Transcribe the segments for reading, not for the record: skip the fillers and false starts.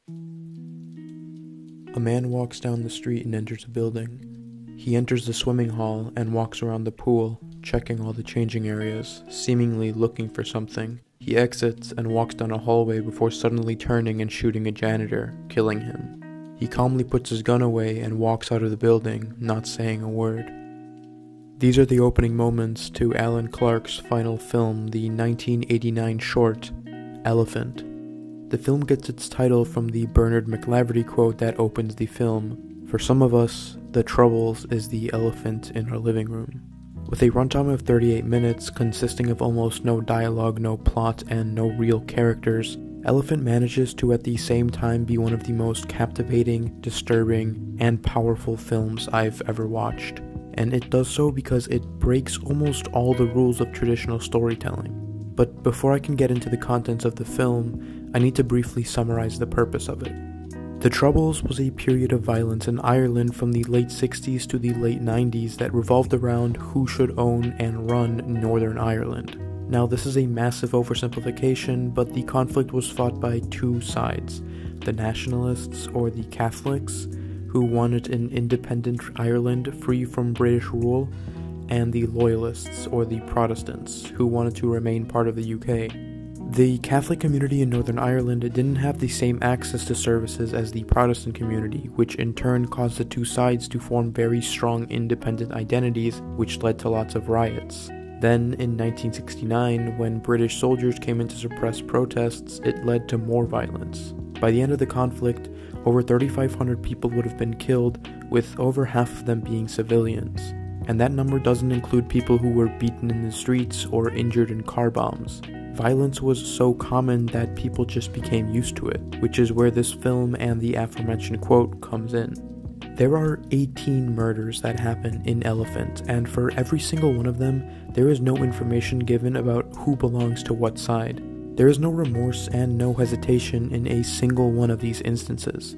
A man walks down the street and enters a building. He enters the swimming hall and walks around the pool, checking all the changing areas, seemingly looking for something. He exits and walks down a hallway before suddenly turning and shooting a janitor, killing him. He calmly puts his gun away and walks out of the building, not saying a word. These are the opening moments to Alan Clarke's final film, the 1989 short, Elephant. The film gets its title from the Bernard McLaverty quote that opens the film. For some of us, the Troubles is the elephant in our living room. With a runtime of 38 minutes, consisting of almost no dialogue, no plot, and no real characters, Elephant manages to at the same time be one of the most captivating, disturbing, and powerful films I've ever watched. And it does so because it breaks almost all the rules of traditional storytelling. But before I can get into the contents of the film, I need to briefly summarize the purpose of it. The Troubles was a period of violence in Ireland from the late 60s to the late 90s that revolved around who should own and run Northern Ireland. Now, this is a massive oversimplification, but the conflict was fought by two sides: the nationalists, or the Catholics, who wanted an independent Ireland free from British rule, and the Loyalists, or the Protestants, who wanted to remain part of the UK. The Catholic community in Northern Ireland didn't have the same access to services as the Protestant community, which in turn caused the two sides to form very strong independent identities, which led to lots of riots. Then, in 1969, when British soldiers came in to suppress protests, it led to more violence. By the end of the conflict, over 3,500 people would have been killed, with over half of them being civilians. And that number doesn't include people who were beaten in the streets or injured in car bombs. Violence was so common that people just became used to it, which is where this film and the aforementioned quote comes in. There are 18 murders that happen in Elephant, and for every single one of them, there is no information given about who belongs to what side. There is no remorse and no hesitation in a single one of these instances.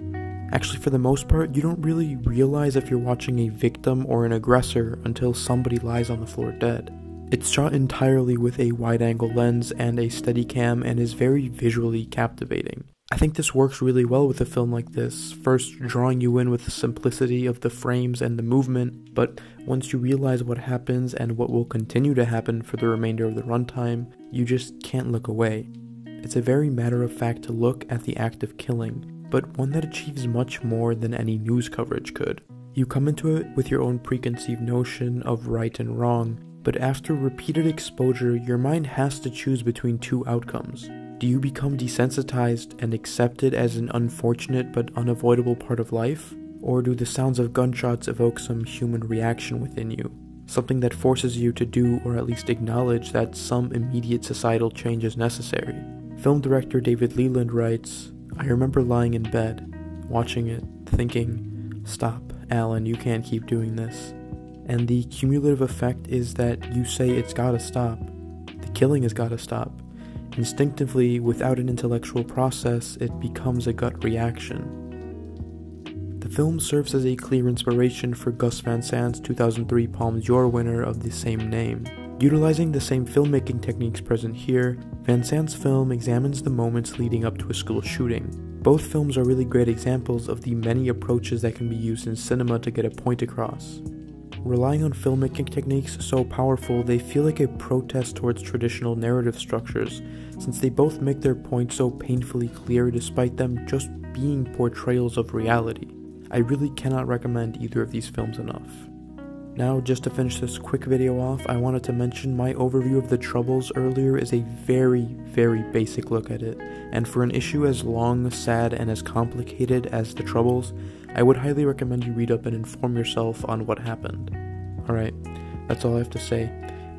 Actually, for the most part, you don't really realize if you're watching a victim or an aggressor until somebody lies on the floor dead. It's shot entirely with a wide-angle lens and a Steadicam and is very visually captivating. I think this works really well with a film like this, first drawing you in with the simplicity of the frames and the movement, but once you realize what happens and what will continue to happen for the remainder of the runtime, you just can't look away. It's a very matter-of-fact look at the act of killing, but one that achieves much more than any news coverage could. You come into it with your own preconceived notion of right and wrong, but after repeated exposure, your mind has to choose between two outcomes. Do you become desensitized and accept it as an unfortunate but unavoidable part of life? Or do the sounds of gunshots evoke some human reaction within you? Something that forces you to do or at least acknowledge that some immediate societal change is necessary. Film director David Leland writes, "I remember lying in bed, watching it, thinking, 'Stop, Alan, you can't keep doing this.' And the cumulative effect is that you say it's gotta stop. The killing has gotta stop. Instinctively, without an intellectual process, it becomes a gut reaction." The film serves as a clear inspiration for Gus Van Sant's 2003 Palme d'Or winner of the same name. Utilizing the same filmmaking techniques present here, Van Sant's film examines the moments leading up to a school shooting. Both films are really great examples of the many approaches that can be used in cinema to get a point across. Relying on filmmaking techniques so powerful they feel like a protest towards traditional narrative structures, since they both make their point so painfully clear despite them just being portrayals of reality. I really cannot recommend either of these films enough. Now, just to finish this quick video off, I wanted to mention my overview of The Troubles earlier is a very, very basic look at it, and for an issue as long, sad, and as complicated as The Troubles, I would highly recommend you read up and inform yourself on what happened. Alright, that's all I have to say.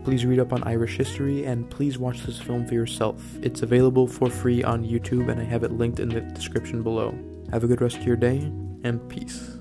Please read up on Irish history, and please watch this film for yourself. It's available for free on YouTube, and I have it linked in the description below. Have a good rest of your day, and peace.